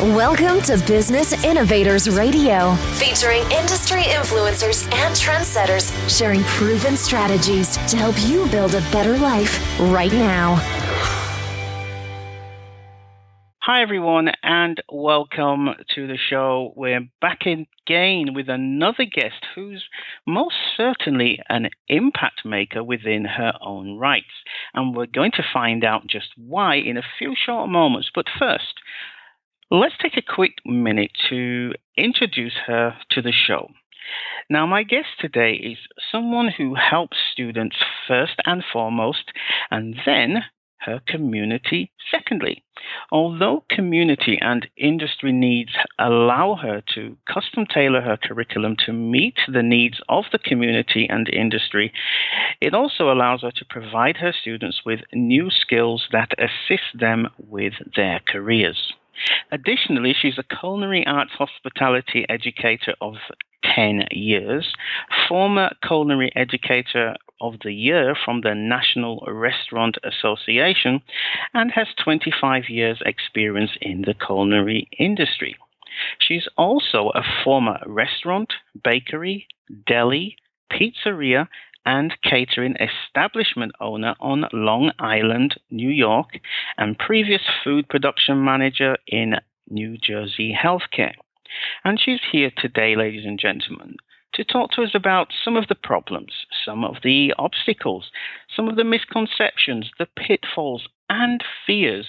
Welcome to Business Innovators Radio, featuring industry influencers and trendsetters sharing proven strategies to help you build a better life right now. Hi, everyone, and welcome to the show. We're back again with another guest who's most certainly an impact maker within her own rights. And we're going to find out just why in a few short moments. But first, let's take a quick minute to introduce her to the show. Now, my guest today is someone who helps students first and foremost, and then her community secondly. Although community and industry needs allow her to custom tailor her curriculum to meet the needs of the community and industry, it also allows her to provide her students with new skills that assist them with their careers. Additionally, she's a culinary arts hospitality educator of 10 years, former Culinary Educator of the Year from the National Restaurant Association, and has 25 years' experience in the culinary industry. She's also a former restaurant, bakery, deli, pizzeria, and catering establishment owner on Long Island, New York, and previous food production manager in New Jersey healthcare. And she's here today, ladies and gentlemen, to talk to us about some of the problems, some of the obstacles, some of the misconceptions, the pitfalls, and fears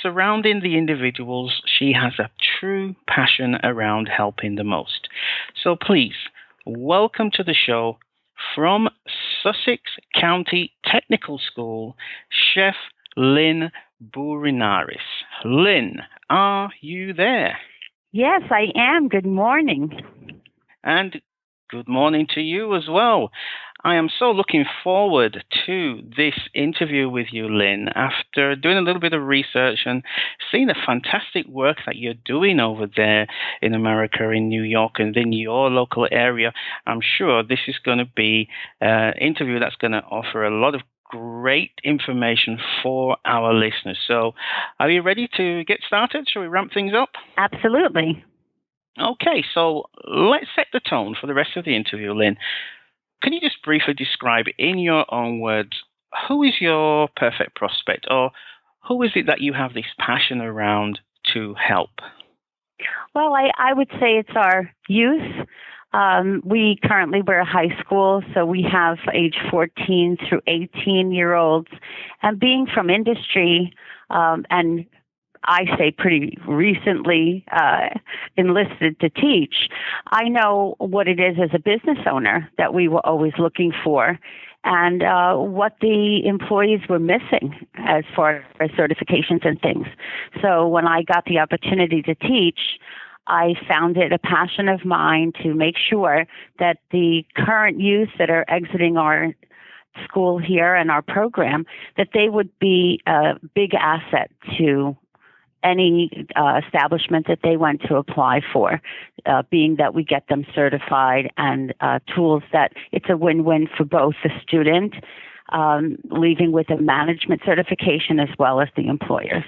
surrounding the individuals she has a true passion around helping the most. So please, welcome to the show from Sussex County Technical School, Chef Lynn Bourinaris. Lynn, are you there? Yes, I am. Good morning. And good morning to you as well. I am so looking forward to this interview with you, Lynn, after doing a little bit of research and seeing the fantastic work that you're doing over there in America, in New York, and in your local area. I'm sure this is going to be an interview that's going to offer a lot of great information for our listeners. So are you ready to get started? Shall we ramp things up? Absolutely. Okay, so let's set the tone for the rest of the interview, Lynn. Can you just briefly describe in your own words, who is your perfect prospect, or who is it that you have this passion around to help? Well, I would say it's our youth. We're a high school, so we have age 14 through 18-year-olds. And being from industry, and I say pretty recently enlisted to teach, I know what it is as a business owner that we were always looking for and what the employees were missing as far as certifications and things. So when I got the opportunity to teach, I found it a passion of mine to make sure that the current youth that are exiting our school here and our program, that they would be a big asset to any establishment that they went to apply for, being that we get them certified and tools that it's a win-win for both the student, leaving with a management certification as well as the employers.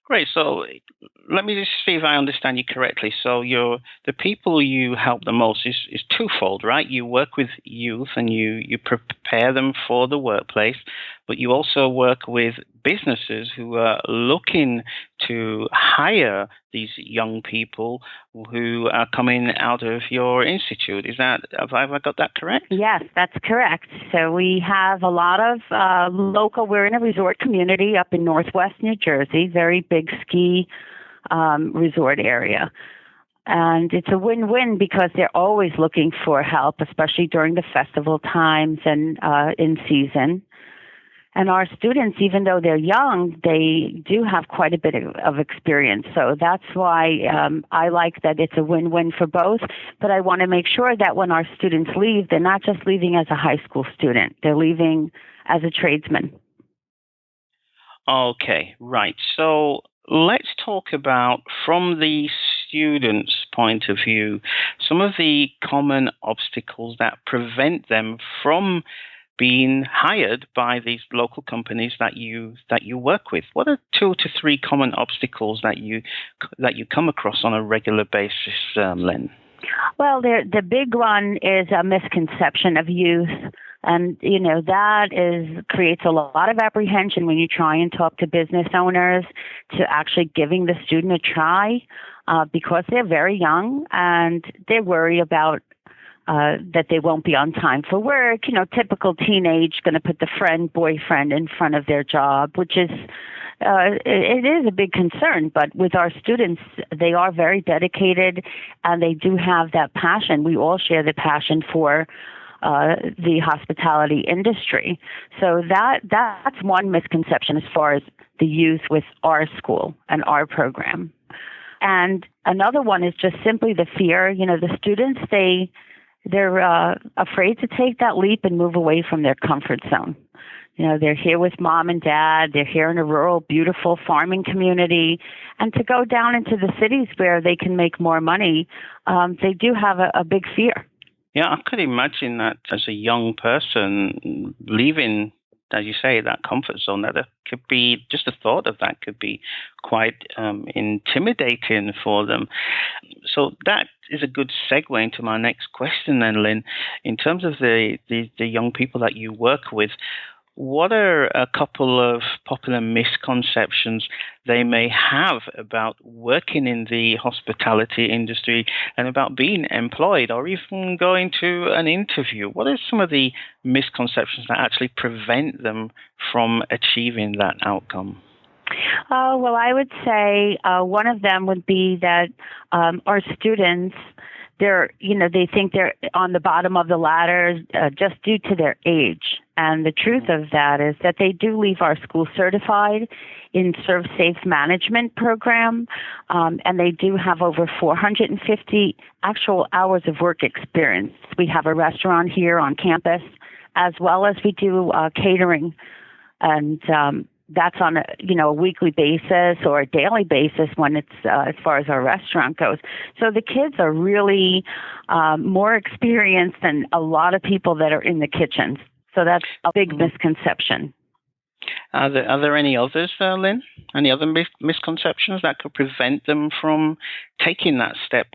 Great. So let me just see if I understand you correctly. So the people you help the most is twofold, right? You work with youth and you prepare them for the workplace, but you also work with businesses who are looking to hire these young people who are coming out of your institute. Have I got that correct? Yes, that's correct. So we have a lot of we're in a resort community up in Northwest New Jersey, very big ski resort area. And it's a win-win because they're always looking for help, especially during the festival times and in season. And our students, even though they're young, they do have quite a bit of experience. So that's why I like that it's a win-win for both. But I want to make sure that when our students leave, they're not just leaving as a high school student. They're leaving as a tradesman. Okay, right. So let's talk about, from the students' point of view, some of the common obstacles that prevent them from being hired by these local companies that you work with. What are 2 to 3 common obstacles that you come across on a regular basis, Lynn? Well, the big one is a misconception of youth. And, that creates a lot of apprehension when you try and talk to business owners to actually giving the student a try because they're very young and they're worried about that they won't be on time for work. Typical teenage going to put the boyfriend in front of their job, which is it is a big concern. But with our students, they are very dedicated and they do have that passion. We all share the passion for the hospitality industry. So that's one misconception as far as the youth with our school and our program. And another one is just simply the fear. The students, they're afraid to take that leap and move away from their comfort zone. They're here with mom and dad. They're here in a rural, beautiful farming community. And to go down into the cities where they can make more money, they do have a big fear. Yeah, I could imagine that as a young person leaving, as you say, that comfort zone, that could be, just the thought of that could be quite intimidating for them. So that is a good segue into my next question then, Lynn. In terms of the young people that you work with, what are a couple of popular misconceptions they may have about working in the hospitality industry and about being employed or even going to an interview? What are some of the misconceptions that actually prevent them from achieving that outcome? Well, I would say one of them would be that our students, they think they're on the bottom of the ladder just due to their age. And the truth of that is that they do leave our school certified in Serve Safe Management program, and they do have over 450 actual hours of work experience. We have a restaurant here on campus, as well as we do catering, and that's on a weekly basis or a daily basis when it's as far as our restaurant goes. So the kids are really more experienced than a lot of people that are in the kitchens. So that's a big misconception. Are there any others, Lynn? Any other misconceptions that could prevent them from taking that step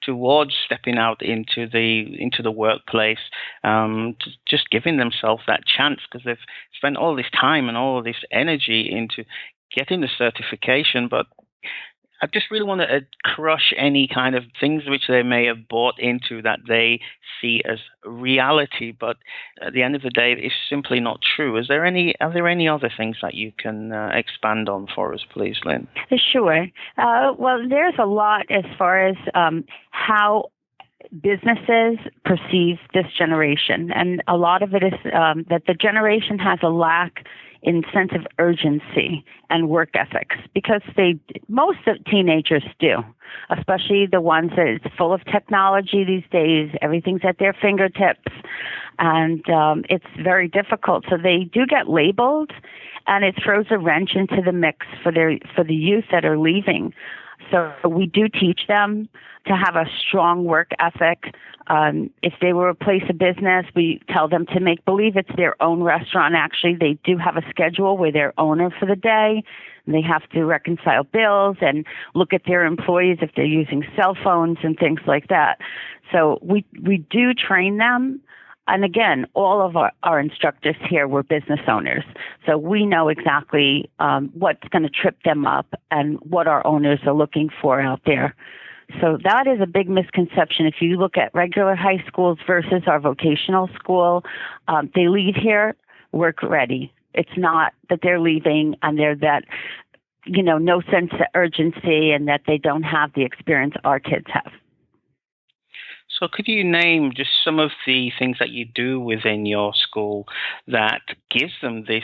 towards stepping out into the workplace, just giving themselves that chance, because they've spent all this time and all this energy into getting the certification, but I just really want to crush any kind of things which they may have bought into that they see as reality, but at the end of the day, it's simply not true. Are there any other things that you can expand on for us, please, Lynn? Sure. Well, there's a lot as far as how businesses perceive this generation, and a lot of it is that the generation has a lack in sense of urgency and work ethics, because most of teenagers do, especially the ones that it's full of technology these days. Everything's at their fingertips, and it's very difficult. So they do get labeled, and it throws a wrench into the mix for the youth that are leaving. So we do teach them to have a strong work ethic. If they were a place of business, we tell them to make believe it's their own restaurant. Actually, they do have a schedule where they're owner for the day. And they have to reconcile bills and look at their employees if they're using cell phones and things like that. So we do train them. And again, all of our instructors here were business owners. So we know exactly what's going to trip them up and what our owners are looking for out there. So that is a big misconception. If you look at regular high schools versus our vocational school, they leave here work ready. It's not that they're leaving and they're that, no sense of urgency and that they don't have the experience our kids have. So could you name just some of the things that you do within your school that gives them this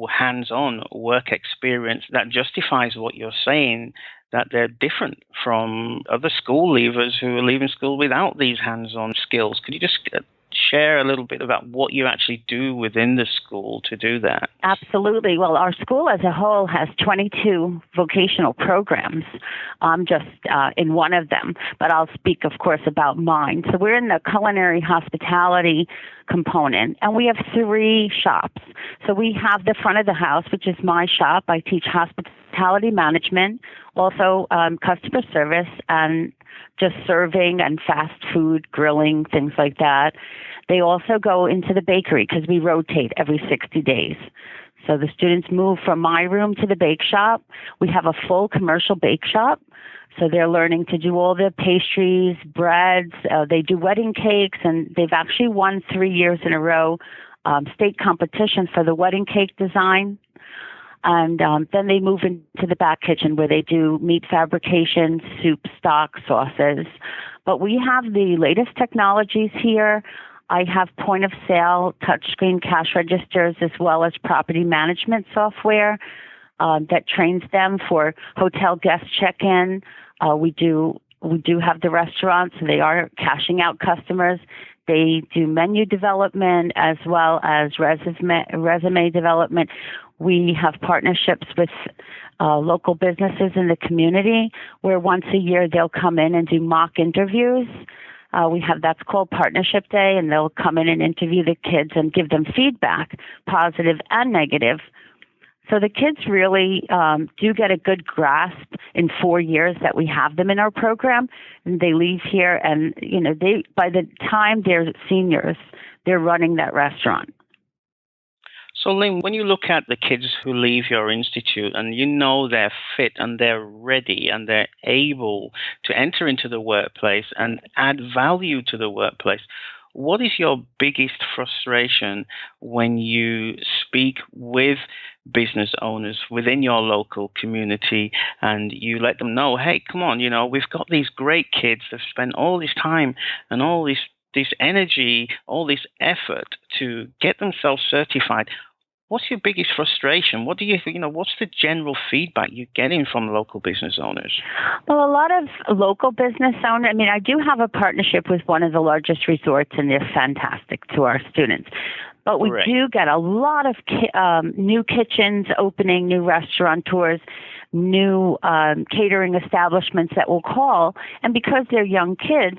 hands-on work experience that justifies what you're saying, that they're different from other school leavers who are leaving school without these hands-on skills? Could you just share a little bit about what you actually do within the school to do that? Absolutely. Well, our school as a whole has 22 vocational programs. I'm just in one of them, but I'll speak, of course, about mine. So we're in the culinary hospitality component, and we have 3 shops. So we have the front of the house, which is my shop. I teach hospitality management, also customer service, and just serving and fast food, grilling, things like that. They also go into the bakery because we rotate every 60 days. So the students move from my room to the bake shop. We have a full commercial bake shop. So they're learning to do all the pastries, breads. They do wedding cakes, and they've actually won 3 years in a row state competition for the wedding cake design. And then they move into the back kitchen where they do meat fabrication, soup, stock, sauces. But we have the latest technologies here. I have point-of-sale touchscreen cash registers as well as property management software that trains them for hotel guest check-in. We do have the restaurants, so they are cashing out customers. They do menu development as well as resume development. We have partnerships with local businesses in the community where once a year they'll come in and do mock interviews. That's called Partnership Day, and they'll come in and interview the kids and give them feedback, positive and negative. So the kids really do get a good grasp in 4 years that we have them in our program, and they leave here, and by the time they're seniors, they're running that restaurant. So, Lynn, when you look at the kids who leave your institute and you know they're fit and they're ready and they're able to enter into the workplace and add value to the workplace, what is your biggest frustration when you speak with business owners within your local community and you let them know, hey, come on, we've got these great kids that have spent all this time and all this energy, all this effort to get themselves certified. What's your biggest frustration? What do what's the general feedback you're getting from local business owners? Well, a lot of local business owners, I do have a partnership with one of the largest resorts, and they're fantastic to our students. But we do get a lot of new kitchens opening, new restaurateurs, new catering establishments that will call. And because they're young kids,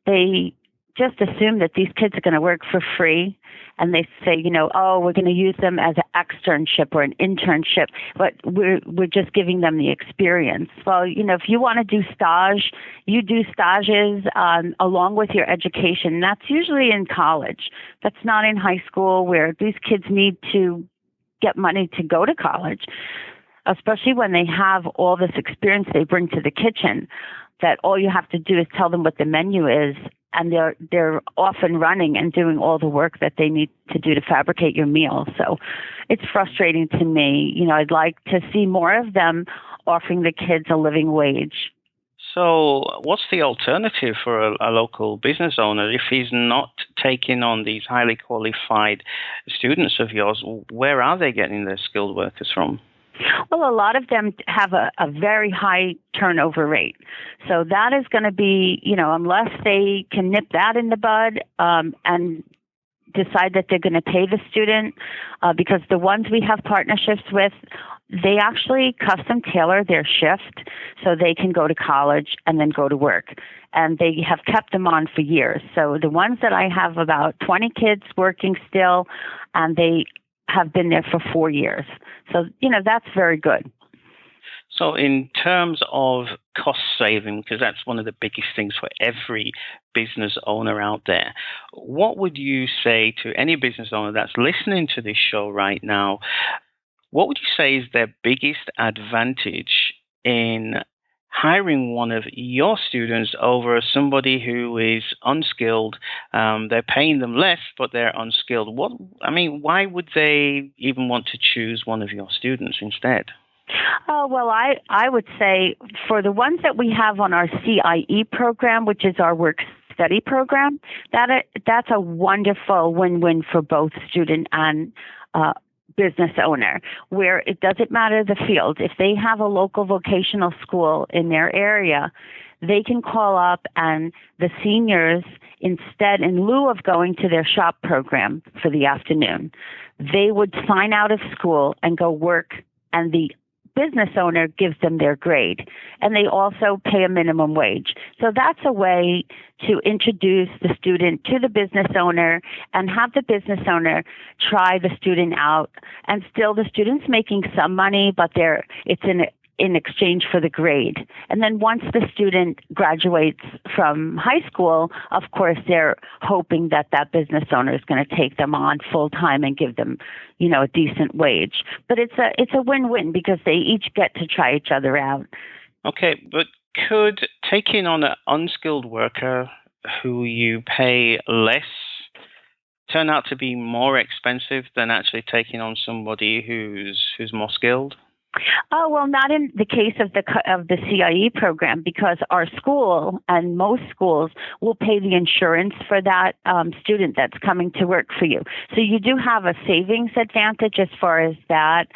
they just assume that these kids are going to work for free. And they say, we're going to use them as an externship or an internship, but we're just giving them the experience. Well, if you want to do stage, you do stages along with your education. That's usually in college. That's not in high school where these kids need to get money to go to college, especially when they have all this experience they bring to the kitchen, that all you have to do is tell them what the menu is, and they're off and running and doing all the work that they need to do to fabricate your meal. So it's frustrating to me. I'd like to see more of them offering the kids a living wage. So what's the alternative for a local business owner if he's not taking on these highly qualified students of yours? Where are they getting their skilled workers from? Well, a lot of them have a very high turnover rate. So that is going to be, unless they can nip that in the bud and decide that they're going to pay the student, because the ones we have partnerships with, they actually custom tailor their shift so they can go to college and then go to work. And they have kept them on for years. So the ones that I have, about 20 kids working still, and they have been there for 4 years. So, that's very good. So in terms of cost saving, because that's one of the biggest things for every business owner out there, what would you say to any business owner that's listening to this show right now? What would you say is their biggest advantage in hiring one of your students over somebody who is unskilled? They're paying them less, but they're unskilled. Why would they even want to choose one of your students instead? Oh, well, I would say for the ones that we have on our CIE program, which is our work study program, that's a wonderful win-win for both student and business owner, where it doesn't matter the field. If they have a local vocational school in their area, they can call up, and the seniors, instead, in lieu of going to their shop program for the afternoon, they would sign out of school and go work, and the business owner gives them their grade, and they also pay a minimum wage. So that's a way to introduce the student to the business owner and have the business owner try the student out. And still the student's making some money, but it's in exchange for the grade. And then once the student graduates from high school, of course, they're hoping that that business owner is going to take them on full time and give them, a decent wage. But it's a win-win because they each get to try each other out. Okay, but could taking on an unskilled worker who you pay less turn out to be more expensive than actually taking on somebody who's more skilled? Oh, well, not in the case of the CIE program, because our school and most schools will pay the insurance for that student that's coming to work for you. So you do have a savings advantage as far as that,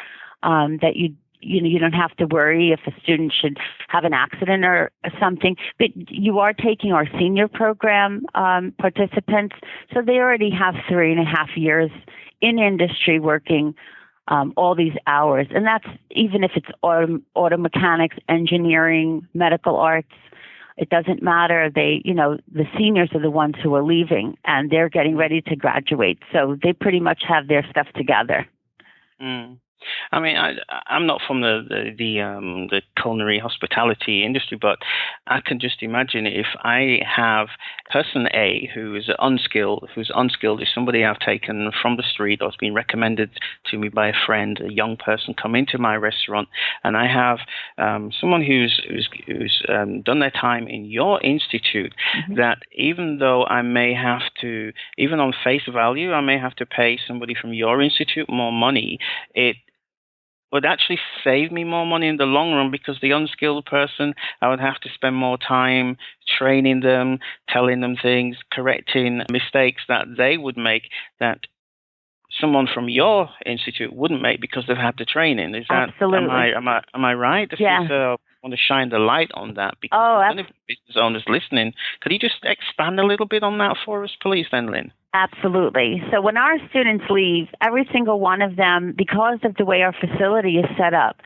that you don't have to worry if a student should have an accident or something. But you are taking our senior program participants, so they already have 3.5 years in industry working all these hours. And that's even if it's auto mechanics, engineering, medical arts. It doesn't matter. The seniors are the ones who are leaving, and they're getting ready to graduate. So they pretty much have their stuff together. Mm. I mean, I'm not from the culinary hospitality industry, but I can just imagine if I have person A who is unskilled, is somebody I've taken from the street or has been recommended to me by a friend, a young person come into my restaurant, and I have someone who's done their time in your institute, that even though I may have to, even on face value, I may have to pay somebody from your institute more money, it would actually save me more money in the long run, because the unskilled person, I would have to spend more time training them, telling them things, correcting mistakes that they would make that someone from your institute wouldn't make because they've had the training. Is that absolutely? Am I right? Yeah. I want to shine the light on that, because if business owners listening, could you just expand a little bit on that for us, please, then, Lynn? Absolutely. So when our students leave, every single one of them, because of the way our facility is set up,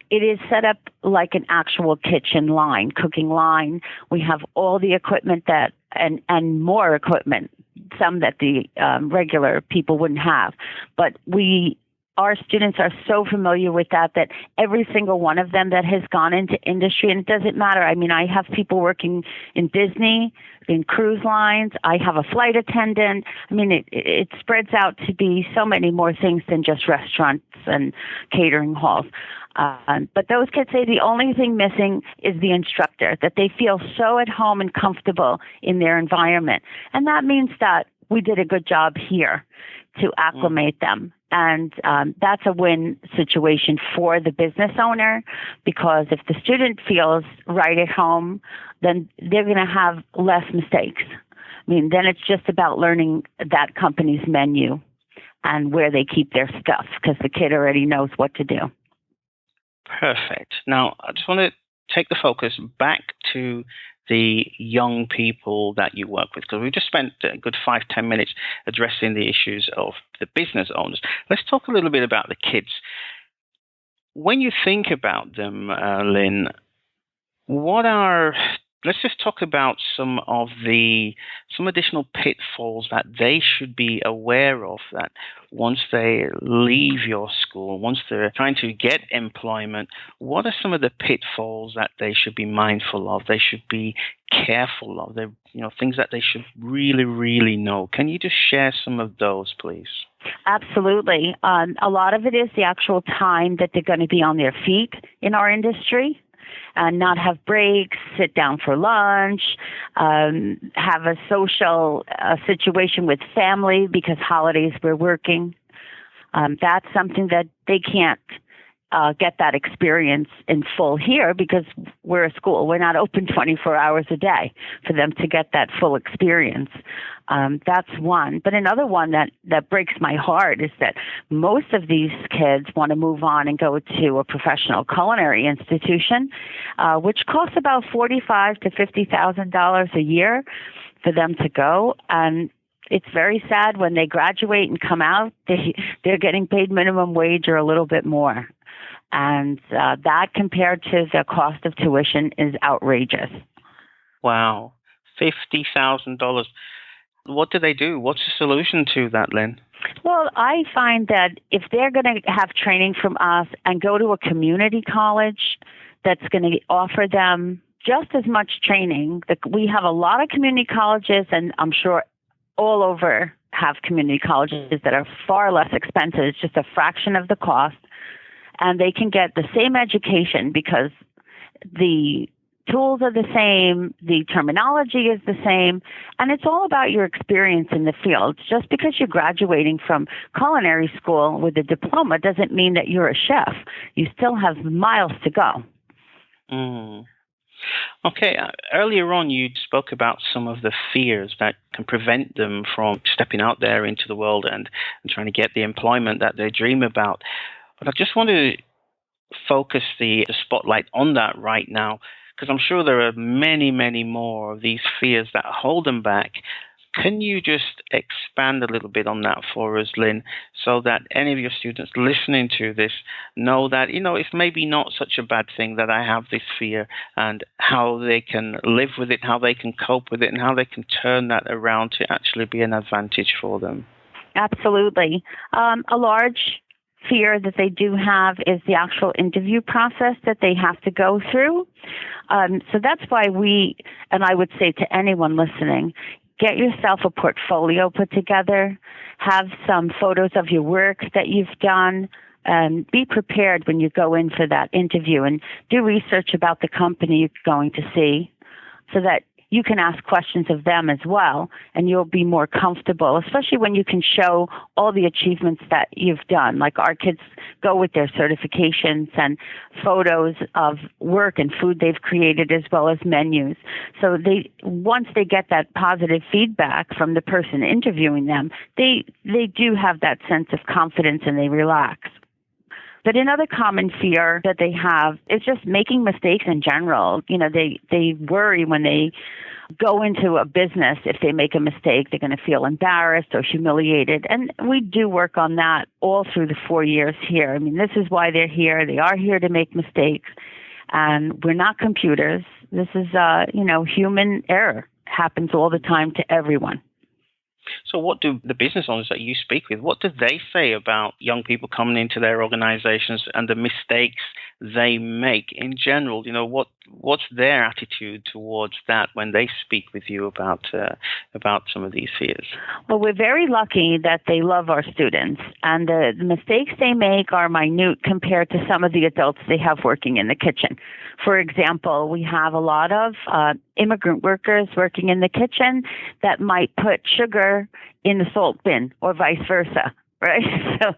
it is set up like an actual kitchen line, cooking line. We have all the equipment and more equipment, some that the regular people wouldn't have. But our students are so familiar with that every single one of them that has gone into industry, and it doesn't matter. I mean, I have people working in Disney, in cruise lines. I have a flight attendant. I mean, it spreads out to be so many more things than just restaurants and catering halls. But those kids say the only thing missing is the instructor, that they feel so at home and comfortable in their environment. And that means that we did a good job here to acclimate them. And that's a win situation for the business owner, because if the student feels right at home, then they're going to have less mistakes. I mean, then it's just about learning that company's menu and where they keep their stuff, because the kid already knows what to do. Perfect. Now, I just want to take the focus back to the young people that you work with, because we've just spent a good 5-10 minutes addressing the issues of the business owners. Let's talk a little bit about the kids. When you think about them, Lynn, let's just talk about some additional pitfalls that they should be aware of, that once they leave your school, once they're trying to get employment, what are some of the pitfalls that they should be mindful of, they should be careful of, things that they should really, really know? Can you just share some of those, please? Absolutely. A lot of it is the actual time that they're going to be on their feet in our industry. Not have breaks, sit down for lunch, have a social situation with family, because holidays we're working. That's something that they can't get that experience in full here because we're a school. We're not open 24 hours a day for them to get that full experience. That's one. But another one that breaks my heart is that most of these kids want to move on and go to a professional culinary institution, which costs about $45,000 to $50,000 a year for them to go. And it's very sad when they graduate and come out, they're getting paid minimum wage or a little bit more. And that compared to the cost of tuition is outrageous. Wow. $50,000. What do they do? What's the solution to that, Lynn? Well, I find that if they're going to have training from us and go to a community college that's going to offer them just as much training, we have a lot of community colleges, and I'm sure all over have community colleges that are far less expensive. It's just a fraction of the cost. And they can get the same education because the tools are the same, the terminology is the same, and it's all about your experience in the field. Just because you're graduating from culinary school with a diploma doesn't mean that you're a chef. You still have miles to go. Mm. Okay, earlier on you spoke about some of the fears that can prevent them from stepping out there into the world and trying to get the employment that they dream about. But I just want to focus the spotlight on that right now, because I'm sure there are many, many more of these fears that hold them back. Can you just expand a little bit on that for us, Lynn, so that any of your students listening to this know that, it's maybe not such a bad thing that I have this fear, and how they can live with it, how they can cope with it, and how they can turn that around to actually be an advantage for them? Absolutely. A large fear that they do have is the actual interview process that they have to go through. So that's why and I would say to anyone listening, get yourself a portfolio put together, have some photos of your work that you've done, and be prepared when you go in for that interview, and do research about the company you're going to see so that you can ask questions of them as well, and you'll be more comfortable, especially when you can show all the achievements that you've done. Like our kids go with their certifications and photos of work and food they've created, as well as menus. So once they get that positive feedback from the person interviewing them, they do have that sense of confidence and they relax. But another common fear that they have is just making mistakes in general. They worry when they go into a business, if they make a mistake, they're going to feel embarrassed or humiliated. And we do work on that all through the 4 years here. I mean, this is why they're here. They are here to make mistakes. And we're not computers. This is, human error happens all the time to everyone. So what do the business owners that you speak with, what do they say about young people coming into their organizations and the mistakes they make in general? What's their attitude towards that when they speak with you about some of these fears? Well, we're very lucky that they love our students, and the mistakes they make are minute compared to some of the adults they have working in the kitchen. For example, we have a lot of immigrant workers working in the kitchen that might put sugar in the salt bin or vice versa, right? So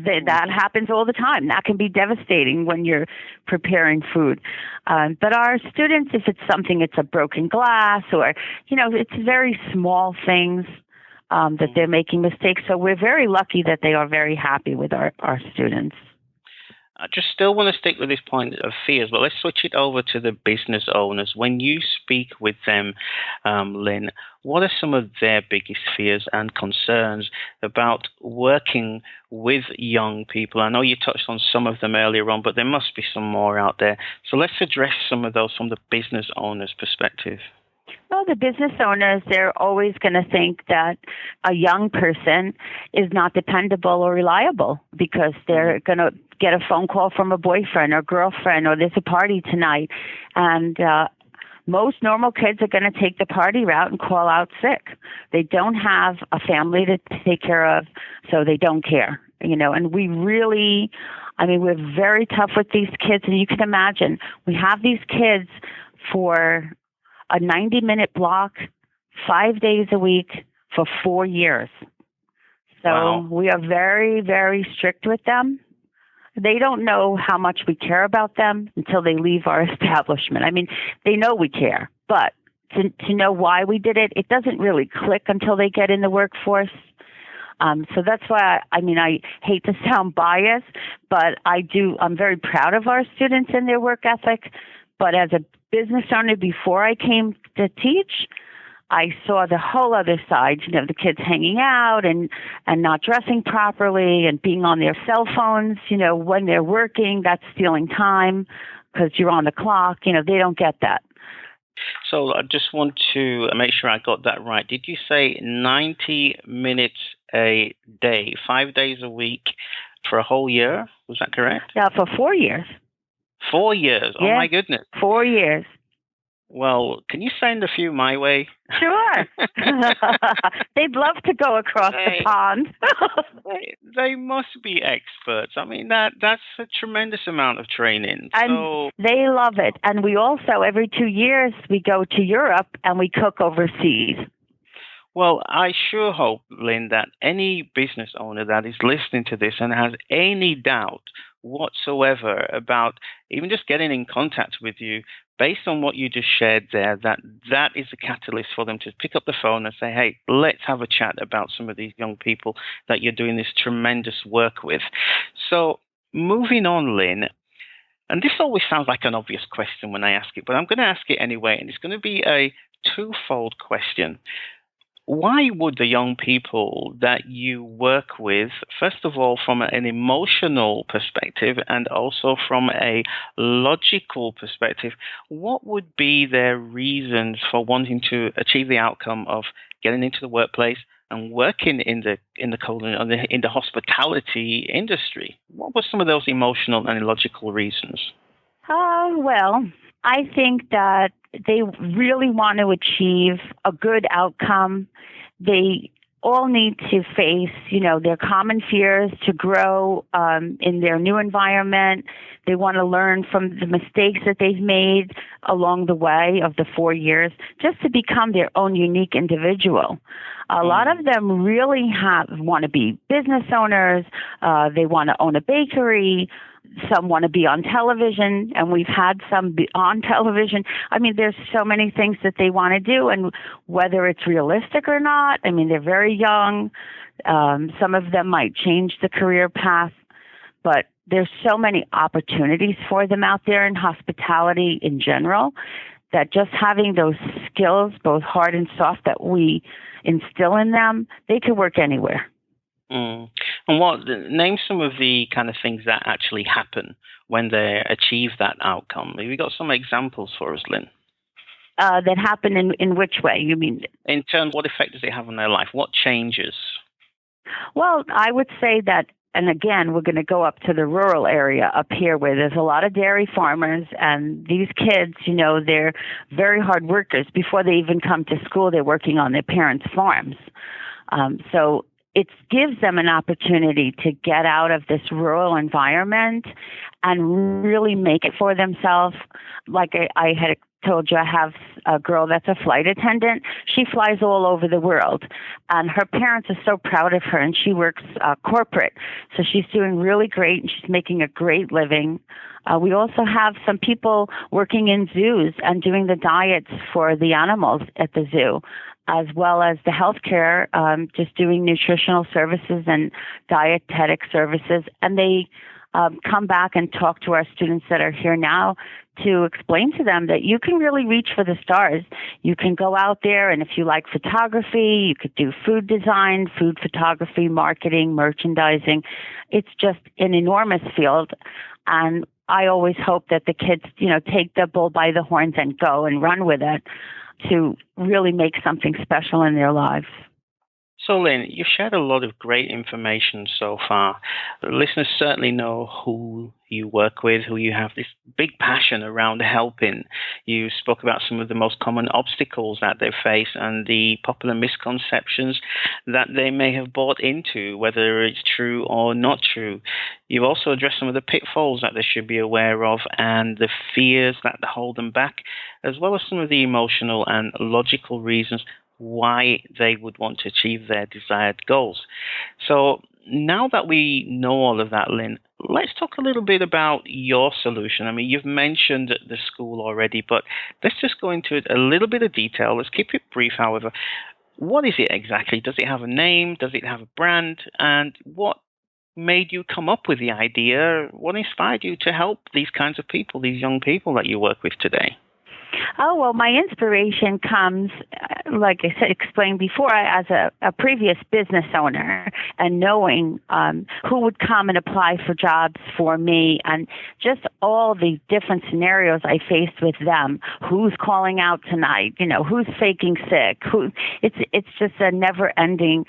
that happens all the time. That can be devastating when you're preparing food. But our students, if it's something, it's a broken glass or, it's very small things that they're making mistakes. So we're very lucky that they are very happy with our students. I just still want to stick with this point of fears, but let's switch it over to the business owners. When you speak with them, Lynn, what are some of their biggest fears and concerns about working with young people? I know you touched on some of them earlier on, but there must be some more out there. So let's address some of those from the business owner's perspective. Well, the business owners, they're always going to think that a young person is not dependable or reliable because they're going to get a phone call from a boyfriend or girlfriend or there's a party tonight. And most normal kids are going to take the party route and call out sick. They don't have a family to take care of, so they don't care. And we're very tough with these kids. And you can imagine, we have these kids for a 90-minute block, 5 days a week for 4 years. So Wow. We are very, very strict with them. They don't know how much we care about them until they leave our establishment. I mean, they know we care, but to know why we did it, it doesn't really click until they get in the workforce. So that's why, I hate to sound biased, but I'm very proud of our students and their work ethic. But as a business owner, before I came to teach, I saw the whole other side, the kids hanging out and not dressing properly and being on their cell phones, when they're working, that's stealing time because you're on the clock. They don't get that. So I just want to make sure I got that right. Did you say 90 minutes a day, 5 days a week for a whole year? Was that correct? Yeah, for 4 years. 4 years? Yeah, oh, my goodness. 4 years. Well, can you send a few my way? Sure. They'd love to go across the pond. they must be experts. I mean, that's a tremendous amount of training. And they love it. And we also, every 2 years, we go to Europe and we cook overseas. Well, I sure hope, Lynn, that any business owner that is listening to this and has any doubt whatsoever about even just getting in contact with you, based on what you just shared there, that is a catalyst for them to pick up the phone and say, hey, let's have a chat about some of these young people that you're doing this tremendous work with. So moving on, Lynn, and this always sounds like an obvious question when I ask it, but I'm going to ask it anyway, and it's going to be a twofold question. Why would the young people that you work with, first of all, from an emotional perspective and also from a logical perspective, what would be their reasons for wanting to achieve the outcome of getting into the workplace and working in the hospitality industry? What were some of those emotional and logical reasons? Well, I think that they really want to achieve a good outcome. They all need to face, their common fears to grow in their new environment. They want to learn from the mistakes that they've made along the way of the 4 years, just to become their own unique individual. A lot of them really want to be business owners. They want to own a bakery. Some want to be on television, and we've had some be on television. I mean, there's so many things that they want to do, and whether it's realistic or not, they're very young. Some of them might change the career path, but there's so many opportunities for them out there in hospitality in general that just having those skills, both hard and soft, that we instill in them, they could work anywhere. And name some of the kind of things that actually happen when they achieve that outcome. Have you got some examples for us, Lynn? That happen in which way, you mean? In terms of what effect does it have on their life? What changes? Well, I would say that, and again, we're going to go up to the rural area up here where there's a lot of dairy farmers, and these kids, they're very hard workers. Before they even come to school, they're working on their parents' farms. So it gives them an opportunity to get out of this rural environment and really make it for themselves. Like I had told you, I have a girl that's a flight attendant. She flies all over the world, and her parents are so proud of her, and she works corporate. So she's doing really great, and she's making a great living. We also have some people working in zoos and doing the diets for the animals at the zoo, as well as the healthcare, just doing nutritional services and dietetic services. And they come back and talk to our students that are here now to explain to them that you can really reach for the stars. You can go out there, and if you like photography, you could do food design, food photography, marketing, merchandising. It's just an enormous field. And I always hope that the kids, take the bull by the horns and go and run with it to really make something special in their lives. So, Lynn, you've shared a lot of great information so far. The listeners certainly know who you work with, who you have this big passion around helping. You spoke about some of the most common obstacles that they face and the popular misconceptions that they may have bought into, whether it's true or not true. You've also addressed some of the pitfalls that they should be aware of and the fears that hold them back, as well as some of the emotional and logical reasons why they would want to achieve their desired goals. So now that we know all of that, Lynn, let's talk a little bit about your solution. I mean, you've mentioned the school already, but let's just go into it a little bit of detail. Let's keep it brief, however. What is it exactly? Does it have a name? Does it have a brand? And what made you come up with the idea? What inspired you to help these kinds of people, these young people that you work with today? Oh, well, my inspiration comes, like I said, explained before, as a previous business owner, and knowing who would come and apply for jobs for me, and just all the different scenarios I faced with them. Who's calling out tonight? Who's faking sick? It's just a never-ending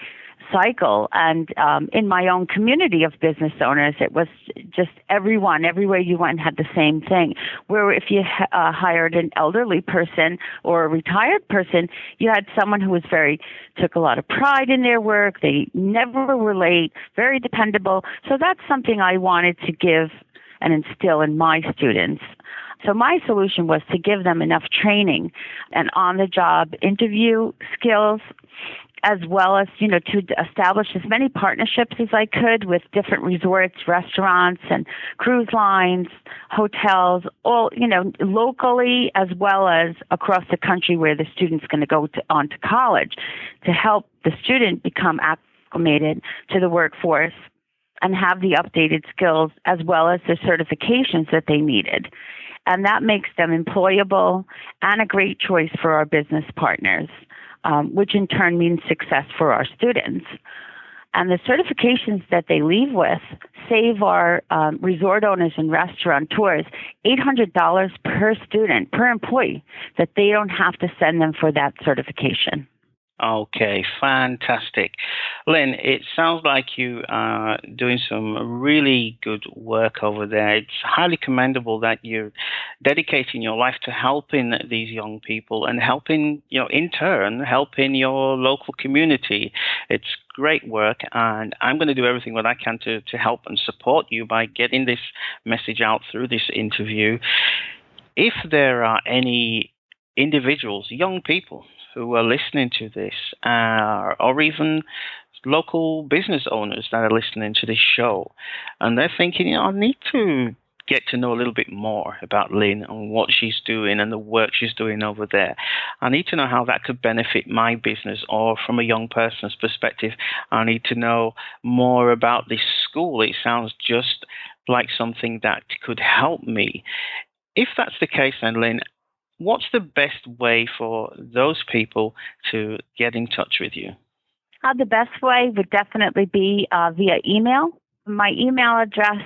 cycle. And in my own community of business owners, it was just everywhere you went had the same thing, where if you hired an elderly person or a retired person, you had someone who took a lot of pride in their work. They never were late, very dependable. So that's something I wanted to give and instill in my students. So my solution was to give them enough training and on-the-job interview skills, as well as, to establish as many partnerships as I could with different resorts, restaurants, and cruise lines, hotels, all, locally as well as across the country where the student's going to go on to college, to help the student become acclimated to the workforce and have the updated skills as well as the certifications that they needed. And that makes them employable and a great choice for our business partners, which in turn means success for our students. And the certifications that they leave with save our resort owners and restaurateurs $800 per student, per employee, that they don't have to send them for that certification. Okay, fantastic. Lynn, it sounds like you are doing some really good work over there. It's highly commendable that you're dedicating your life to helping these young people and helping, in turn, helping your local community. It's great work, and I'm going to do everything that I can to help and support you by getting this message out through this interview. If there are any individuals, young people, who are listening to this, or even local business owners that are listening to this show, and they're thinking, I need to get to know a little bit more about Lynn and what she's doing and the work she's doing over there. I need to know how that could benefit my business, or from a young person's perspective, I need to know more about this school. It sounds just like something that could help me. If that's the case, then, Lynn, what's the best way for those people to get in touch with you? The best way would definitely be via email. My email address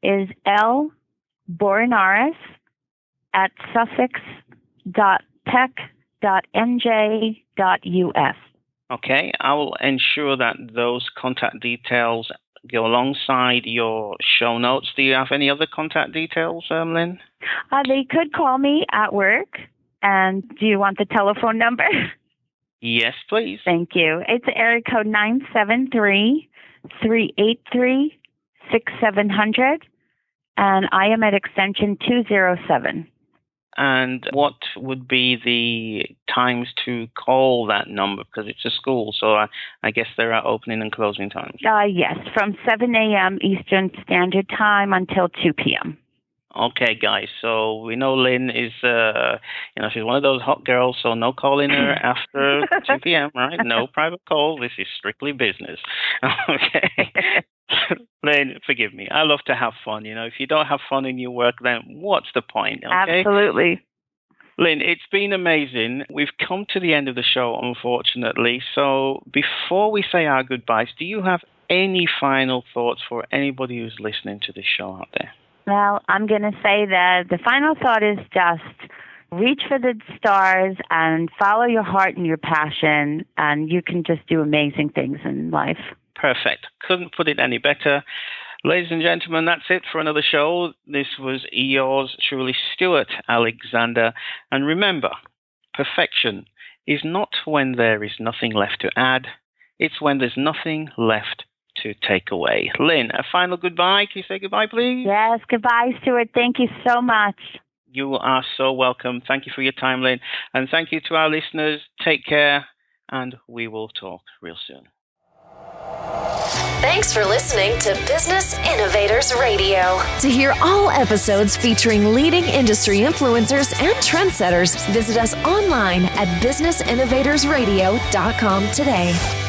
is lbourinaris@sussex.tech.nj.us. Okay, I will ensure that those contact details go alongside your show notes. Do you have any other contact details, Lynn? They could call me at work. And do you want the telephone number? Yes, please. Thank you. It's area code 973-383-6700, and I am at extension 207. And what would be the times to call that number? Because it's a school, so I guess there are opening and closing times. Yes, from 7 a.m. Eastern Standard Time until 2 p.m. Okay, guys, so we know Lynn is, she's one of those hot girls, so no calling her after 2 p.m., right? No private calls. This is strictly business. Okay. Lynn, forgive me. I love to have fun. If you don't have fun in your work, then what's the point? Okay? Absolutely. Lynn, it's been amazing. We've come to the end of the show, unfortunately. So before we say our goodbyes, do you have any final thoughts for anybody who's listening to this show out there? Well, I'm going to say that the final thought is just reach for the stars and follow your heart and your passion, and you can just do amazing things in life. Perfect. Couldn't put it any better. Ladies and gentlemen, that's it for another show. This was yours truly, Stuart Alexander. And remember, perfection is not when there is nothing left to add. It's when there's nothing left to take away. Lynn, a final goodbye. Can you say goodbye, please? Yes, goodbye, Stuart. Thank you so much. You are so welcome. Thank you for your time, Lynn. And thank you to our listeners. Take care, and we will talk real soon. Thanks for listening to Business Innovators Radio. To hear all episodes featuring leading industry influencers and trendsetters, visit us online at businessinnovatorsradio.com today.